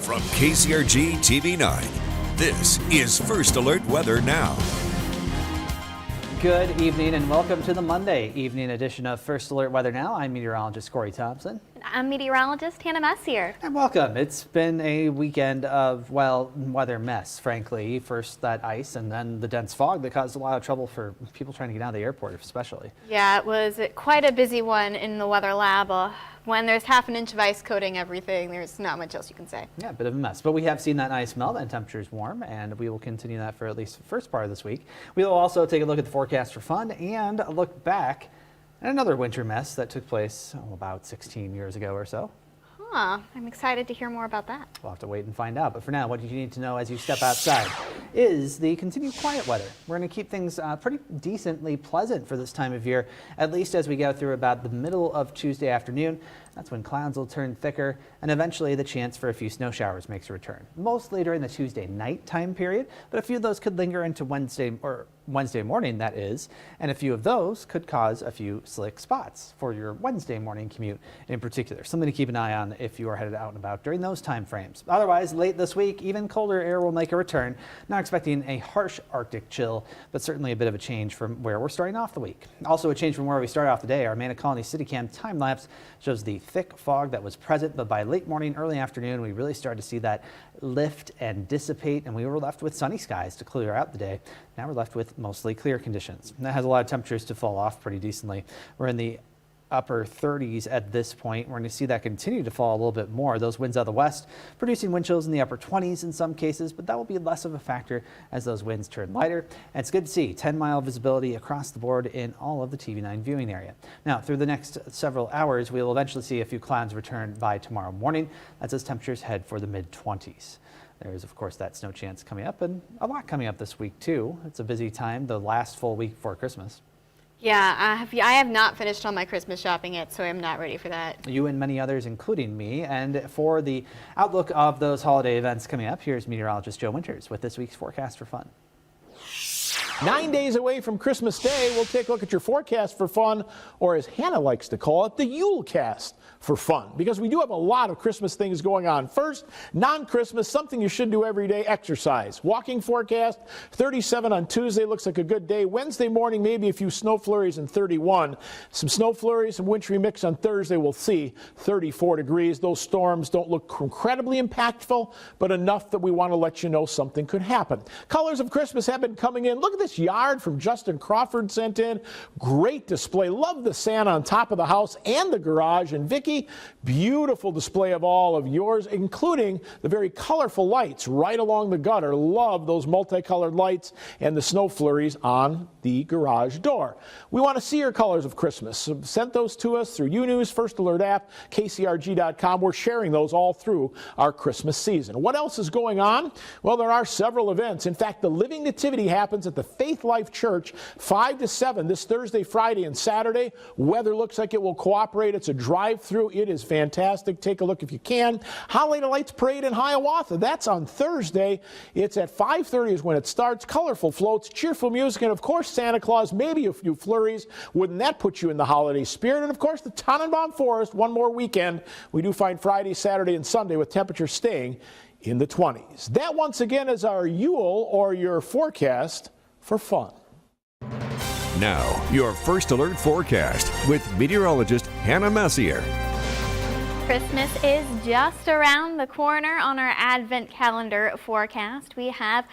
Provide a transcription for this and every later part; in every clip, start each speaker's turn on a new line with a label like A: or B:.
A: From KCRG TV 9, this is First Alert Weather Now.
B: Good evening and welcome to the Monday evening edition of First Alert Weather Now. I'm meteorologist Thompson.
C: I'm meteorologist Hannah Messier.
B: And welcome. It's been a weekend of, well, weather mess, frankly. First that ice and then the dense fog that caused a lot of trouble for people trying to get out of the airport especially.
C: Yeah, it was quite a busy one in the weather lab. When there's half an inch of ice coating everything, there's not much else you can say.
B: Yeah, a bit of a mess. But we have seen that ice melt and temperatures warm, and we will continue that for at least the first part of this week. We will also take a look at the forecast for fun and look back at another winter mess that took place about 16 years ago or so.
C: I'm excited to hear more about that.
B: We'll have to wait and find out. But for now, what you need to know as you step outside is the continued quiet weather. We're going to keep things pretty decently pleasant for this time of year, at least as we go through about the middle of Tuesday afternoon. That's when clouds will turn thicker and eventually the chance for a few snow showers makes a return. Mostly during the Tuesday night time period, but a few of those could linger into Wednesday morning, that is, and a few of those could cause a few slick spots for your Wednesday morning commute in particular. Something to keep an eye on if you are headed out and about during those time frames. Otherwise, late this week, even colder air will make a return. Not expecting a harsh Arctic chill, but certainly a bit of a change from where we're starting off the week. Also a change from where we start off the day. Our Mana Colony City Cam time lapse shows the thick fog that was present, but by late morning, early afternoon, we really started to see that lift and dissipate, and we were left with sunny skies to clear out the day. Now we're left with mostly clear conditions. And that has a lot of temperatures to fall off pretty decently. We're in the upper 30s at this point. We're going to see that continue to fall a little bit more. Those winds out of the west producing wind chills in the upper 20s in some cases, but that will be less of a factor as those winds turn lighter. And it's good to see 10-mile visibility across the board in all of the TV9 viewing area. Now, through the next several hours, we will eventually see a few clouds return by tomorrow morning. That's as temperatures head for the mid-20s. There is, of course, that snow chance coming up and a lot coming up this week, too. It's a busy time, the last full week before Christmas.
C: Yeah, I have not finished all my Christmas shopping yet, so I'm not ready for that.
B: You and many others, including me. And for the outlook of those holiday events coming up, here's meteorologist Joe Winters with this week's forecast for fun.
D: 9 days away from Christmas Day, we'll take a look at your forecast for fun, or as Hannah likes to call it, the Yulecast for fun, because we do have a lot of Christmas things going on. First, non-Christmas, something you should do every day, exercise. Walking forecast, 37 on Tuesday, looks like a good day. Wednesday morning, maybe a few snow flurries, and 31. Some snow flurries, some wintry mix on Thursday, we'll see 34 degrees. Those storms don't look incredibly impactful, but enough that we want to let you know something could happen. Colors of Christmas have been coming in. Look at this yard from Justin Crawford sent in. Great display. Love the Santa on top of the house and the garage. And Vicki, beautiful display of all of yours, including the very colorful lights right along the gutter. Love those multicolored lights and the snow flurries on the garage door. We want to see your colors of Christmas. So send those to us through UNews, First Alert app, KCRG.com. We're sharing those all through our Christmas season. What else is going on? Well, there are several events. In fact, the Living Nativity happens at the Faith Life Church 5 to 7 this Thursday, Friday, and Saturday. Weather looks like it will cooperate. It's a drive-through. It is fantastic. Take a look if you can. Holiday Lights Parade in Hiawatha. That's on Thursday. It's at 5:30 is when it starts. Colorful floats, cheerful music, and of course Santa Claus, maybe a few flurries. Wouldn't that put you in the holiday spirit? And of course the Tannenbaum Forest, one more weekend. We do find Friday, Saturday, and Sunday with temperatures staying in the 20s. That once again is our Yule, or your forecast for fun.
A: Now, your First Alert forecast with meteorologist Hannah Messier.
C: Christmas is just around the corner on our Advent calendar forecast. We have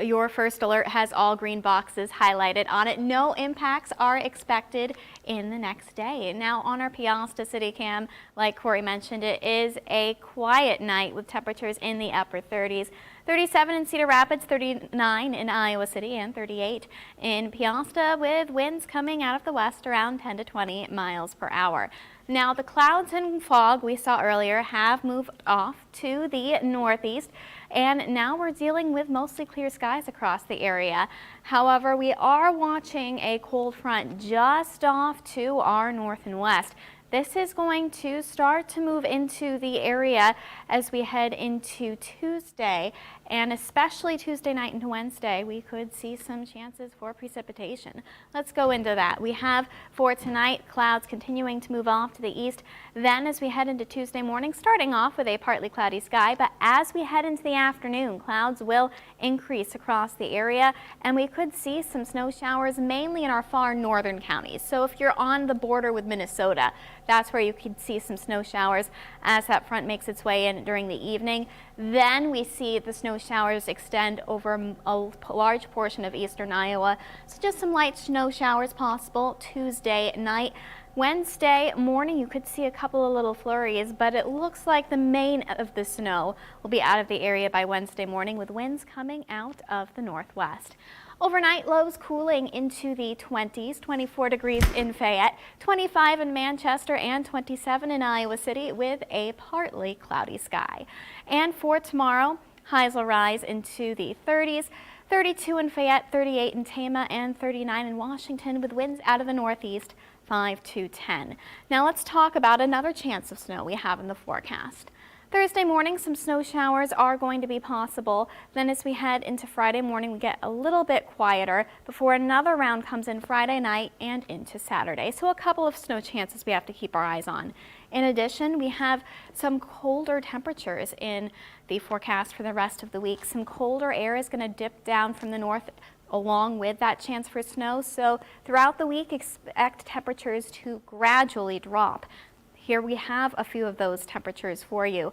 C: your First Alert has all green boxes highlighted on it. No impacts are expected in the next day. Now on our Piasta City Cam, like Corey mentioned, it is a quiet night with temperatures in the upper 30s. 37 in Cedar Rapids, 39 in Iowa City, and 38 in Piasta, with winds coming out of the west around 10 to 20 miles per hour. Now the clouds and fog we saw earlier have moved off to the northeast, and now we're dealing with mostly clear skies across the area. However, we are watching a cold front just off to our north and west. This is going to start to move into the area as we head into Tuesday, and especially Tuesday night into Wednesday, we could see some chances for precipitation. Let's go into that. We have for tonight clouds continuing to move off to the east. Then as we head into Tuesday morning, starting off with a partly cloudy sky, but as we head into the afternoon, clouds will increase across the area, and we could see some snow showers mainly in our far northern counties. So if you're on the border with Minnesota, that's where you could see some snow showers as that front makes its way in during the evening. Then we see the snow showers extend over a large portion of eastern Iowa. So just some light snow showers possible Tuesday night. Wednesday morning, you could see a couple of little flurries, but it looks like the main of the snow will be out of the area by Wednesday morning, with winds coming out of the northwest. Overnight lows cooling into the 20s, 24 degrees in Fayette, 25 in Manchester, and 27 in Iowa City with a partly cloudy sky. And for tomorrow, highs will rise into the 30s, 32 in Fayette, 38 in Tama, and 39 in Washington with winds out of the northeast, 5 to 10. Now let's talk about another chance of snow we have in the forecast. Thursday morning, some snow showers are going to be possible. Then as we head into Friday morning, we get a little bit quieter before another round comes in Friday night and into Saturday. So a couple of snow chances we have to keep our eyes on. In addition, we have some colder temperatures in the forecast for the rest of the week. Some colder air is going to dip down from the north along with that chance for snow. So throughout the week, expect temperatures to gradually drop. Here we have a few of those temperatures for you.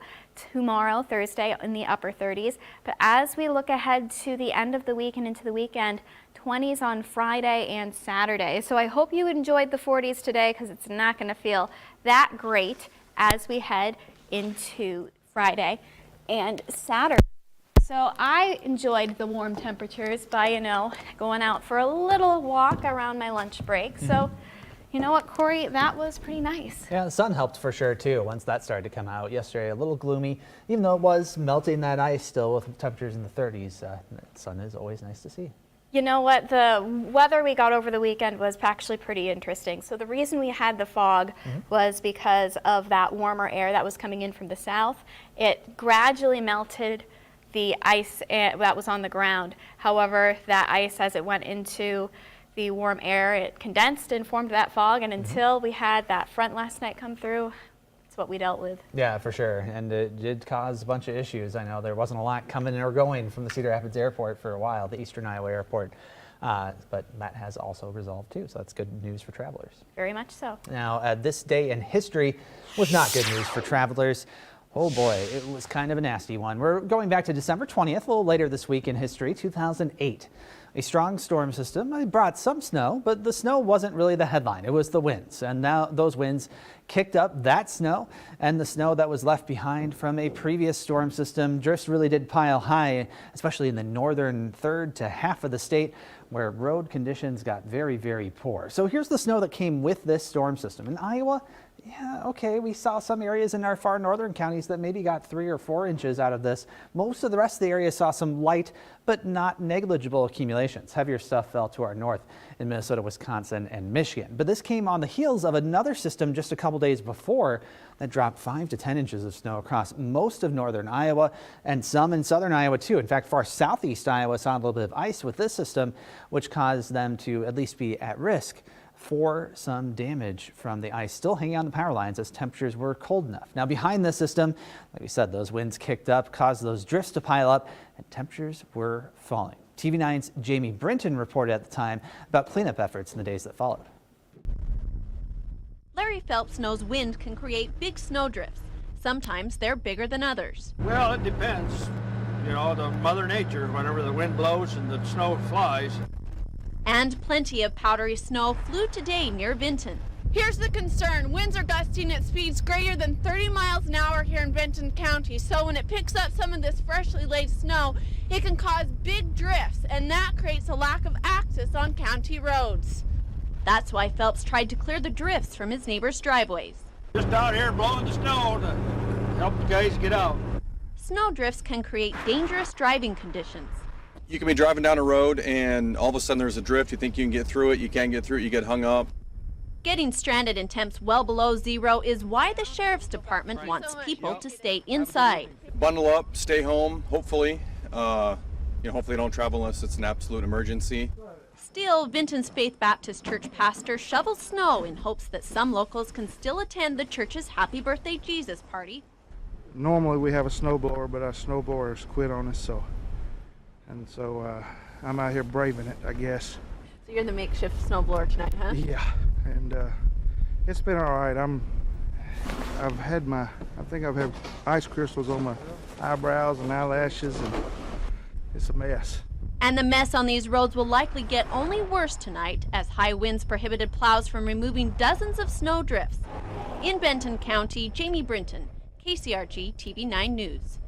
C: Tomorrow, Thursday, in the upper 30s. But as we look ahead to the end of the week and into the weekend, 20s on Friday and Saturday. So I hope you enjoyed the 40s today, because it's not going to feel that great as we head into Friday and Saturday. So I enjoyed the warm temperatures by, going out for a little walk around my lunch break. So. You know what, Corey, that was pretty nice.
B: Yeah, the sun helped for sure, too, once that started to come out yesterday. A little gloomy, even though it was melting that ice still with temperatures in the 30s. The sun is always nice to see.
C: You know what, the weather we got over the weekend was actually pretty interesting. So the reason we had the fog was because of that warmer air that was coming in from the south. It gradually melted the ice that was on the ground. However, that ice, as it went into the warm air, it condensed and formed that fog, and until we had that front last night come through, it's what we dealt with.
B: Yeah, for sure, and it did cause a bunch of issues. I know there wasn't a lot coming or going from the Cedar Rapids Airport for a while, the Eastern Iowa Airport, but that has also resolved too, so that's good news for travelers.
C: Very much so.
B: Now, this day in history was not good news for travelers. Oh boy, it was kind of a nasty one. We're going back to December 20th, a little later this week in history, 2008. A strong storm system brought some snow, but the snow wasn't really the headline. It was the winds, and now those winds kicked up that snow, and the snow that was left behind from a previous storm system. Drifts really did pile high, especially in the northern third to half of the state, where road conditions got very, very poor. So here's the snow that came with this storm system. In Iowa, yeah, okay, we saw some areas in our far northern counties that maybe got 3 or 4 inches out of this. Most of the rest of the area saw some light but not negligible accumulations. Heavier stuff fell to our north in Minnesota, Wisconsin, and Michigan. But this came on the heels of another system just a couple days before that dropped 5 to 10 inches of snow across most of northern Iowa and some in southern Iowa too. In fact, far southeast Iowa saw a little bit of ice with this system, which caused them to at least be at risk for some damage from the ice still hanging on the power lines as temperatures were cold enough. Now behind this system, like we said, those winds kicked up, caused those drifts to pile up, and temperatures were falling. TV9's Jamie Brinton reported at the time about cleanup efforts in the days that followed.
E: Larry Phelps knows wind can create big snowdrifts. Sometimes they're bigger than others.
F: Well, it depends. You know, the Mother Nature, whenever the wind blows and the snow flies.
E: And plenty of powdery snow flew today near Vinton.
G: Here's the concern. Winds are gusting at speeds greater than 30 miles an hour here in Vinton County. So when it picks up some of this freshly laid snow, it can cause big drifts, and that creates a lack of access on county roads.
E: That's why Phelps tried to clear the drifts from his neighbors' driveways.
F: Just out here blowing the snow to help the guys get out.
E: Snow drifts can create dangerous driving conditions.
H: You can be driving down a road and all of a sudden there's a drift. You think you can get through it, you can't get through it, you get hung up.
E: Getting stranded in temps well below zero is why the Sheriff's Department wants people to stay inside.
H: Bundle up, stay home, hopefully. Hopefully don't travel unless it's an absolute emergency.
E: Still, Vinton's Faith Baptist Church pastor shovels snow in hopes that some locals can still attend the church's Happy Birthday Jesus party.
I: Normally we have a snowblower, but our snowblower's quit on us, so I'm out here braving it, I guess.
E: So you're the makeshift snowblower tonight, huh?
I: Yeah, and it's been all right. I think I've had ice crystals on my eyebrows and eyelashes, and it's a mess.
E: And the mess on these roads will likely get only worse tonight as high winds prohibited plows from removing dozens of snow drifts. In Benton County, Jamie Brinton, KCRG TV 9 News.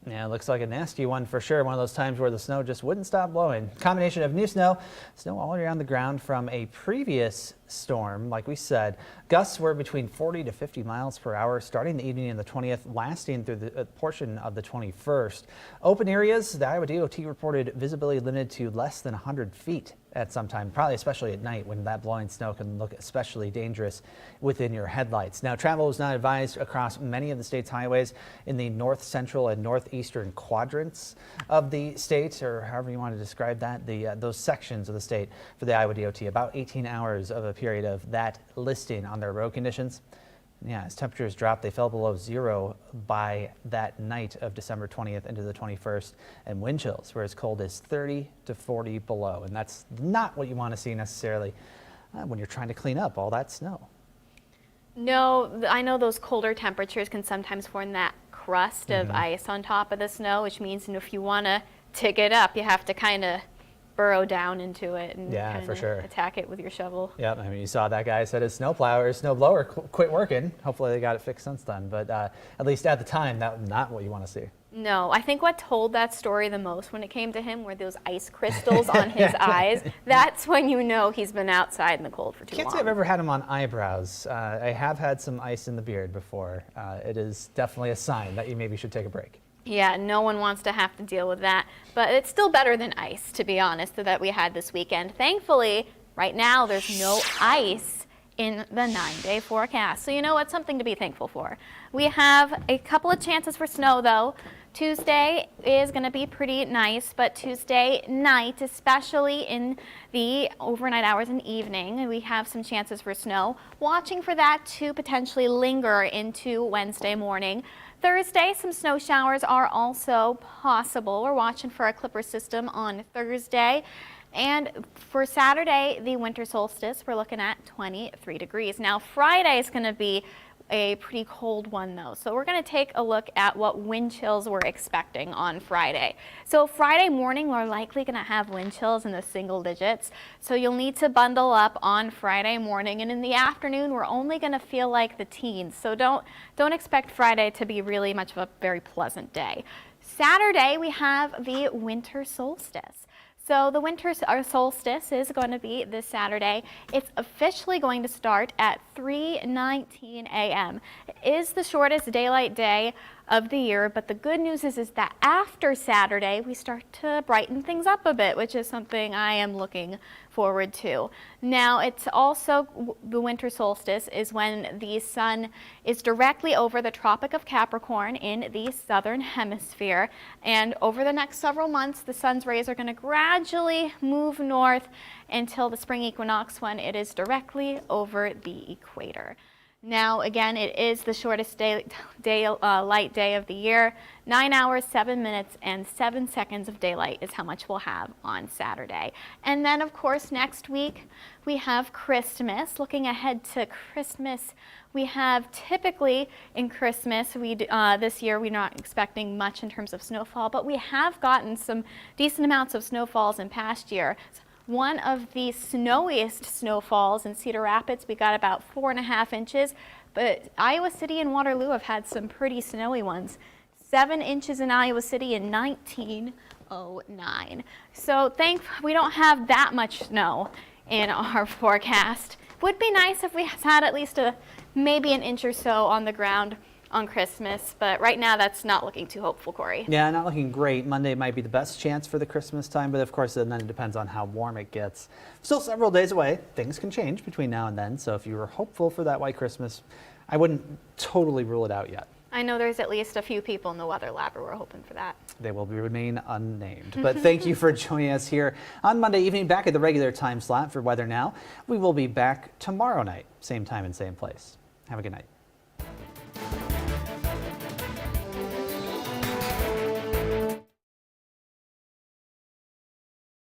B: Yeah, it looks like a nasty one for sure. One of those times where the snow just wouldn't stop blowing. Combination of new snow all around the ground from a previous storm. Like we said, gusts were between 40 to 50 miles per hour starting the evening of the 20th, lasting through the portion of the 21st. Open areas, the Iowa DOT reported visibility limited to less than 100 feet at some time, probably especially at night when that blowing snow can look especially dangerous within your headlights. Now, travel is not advised across many of the state's highways in the north central and northeastern quadrants of the state, or however you want to describe that, those sections of the state for the Iowa DOT. About 18 hours of a period of that listing on their road conditions. Yeah, as temperatures dropped, they fell below zero by that night of December 20th into the 21st, and wind chills were as cold as 30 to 40 below. And that's not what you want to see necessarily when you're trying to clean up all that snow.
C: No, I know those colder temperatures can sometimes form that crust of ice on top of the snow, which means if you want to dig it up, you have to kind of burrow down into it and
B: for sure
C: attack it with your shovel.
B: Yep, I mean, you saw that guy said his snowblower quit working. Hopefully they got it fixed since then, but at least at the time, that was not what you want to see.
C: No, I think what told that story the most when it came to him were those ice crystals on his eyes. That's when you know he's been outside in the cold for too long.
B: Can't say I've ever had him on eyebrows. I have had some ice in the beard before. It is definitely a sign that you maybe should take a break.
C: Yeah, no one wants to have to deal with that, but it's still better than ice, to be honest, that we had this weekend. Thankfully, right now there's no ice in the 9-day forecast. So you know what's something to be thankful for. We have a couple of chances for snow though. Tuesday is going to be pretty nice, but Tuesday night, especially in the overnight hours and evening, we have some chances for snow. Watching for that to potentially linger into Wednesday morning. Thursday, some snow showers are also possible. We're watching for a clipper system on Thursday. And for Saturday, the winter solstice, we're looking at 23 degrees. Now, Friday is going to be a pretty cold one though. So we're going to take a look at what wind chills we're expecting on Friday. So Friday morning, we're likely going to have wind chills in the single digits. So you'll need to bundle up on Friday morning, and in the afternoon, we're only going to feel like the teens. So don't expect Friday to be really much of a very pleasant day. Saturday, we have the winter solstice. So the winter solstice is going to be this Saturday. It's officially going to start at 3:19 a.m. It is the shortest daylight day of the year, but the good news is that after Saturday, we start to brighten things up a bit, which is something I am looking forward to. Now, it's also the winter solstice is when the sun is directly over the Tropic of Capricorn in the southern hemisphere. And over the next several months, the sun's rays are going to gradually move north until the spring equinox when it is directly over the equator. Now, again, it is the shortest light day of the year. 9 hours, 7 minutes, and 7 seconds of daylight is how much we'll have on Saturday. And then, of course, next week we have Christmas. Looking ahead to Christmas, we have typically in Christmas, this year we're not expecting much in terms of snowfall, but we have gotten some decent amounts of snowfalls in past year. One of the snowiest snowfalls in Cedar Rapids, we got about 4.5 inches, but Iowa City and Waterloo have had some pretty snowy ones. 7 inches in Iowa City in 1909. So we don't have that much snow in our forecast. Would be nice if we had at least maybe an inch or so on the ground on Christmas, but right now that's not looking too hopeful, Corey.
B: Yeah, not looking great. Monday might be the best chance for the Christmas time, but of course then it depends on how warm it gets. Still several days away. Things can change between now and then, so if you were hopeful for that white Christmas, I wouldn't totally rule it out yet.
C: I know there's at least a few people in the weather lab who are hoping for that.
B: They will remain unnamed. But thank you for joining us here on Monday evening, back at the regular time slot for Weather Now. We will be back tomorrow night, same time and same place. Have a good night.